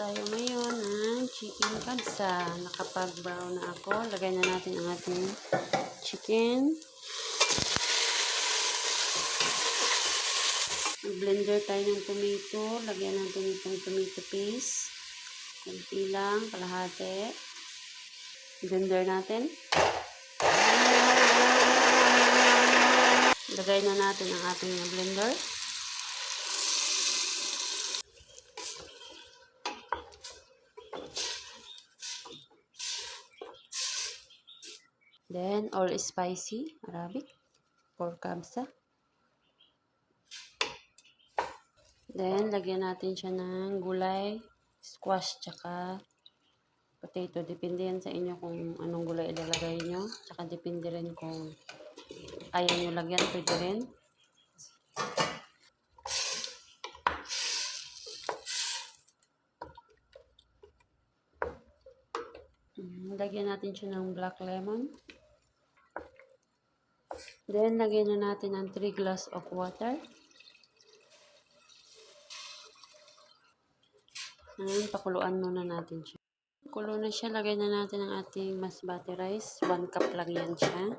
tayo ngayon ng chicken kabsa. Nakapag-brown na ako. Lagay na natin ang ating chicken. Blender tayo ng tomato. Lagyan natin itong tomato paste. Kunti lang, kalahati. Blender natin. Lagay na natin ang ating blender. Then, all spicy, Arabic, for kabsa. Then, lagyan natin siya ng gulay, squash, tsaka potato. Depende yan sa inyo kung anong gulay ilalagay nyo. Tsaka depende rin kung ayaw nyo lagyan, pwede rin. Lagyan natin siya ng black lemon. Then, lagyan na natin ng 3 glass of water. Pakuluan muna natin siya. Kulo na siya, lagay na natin ang ating masbate rice. 1 cup lang yan siya.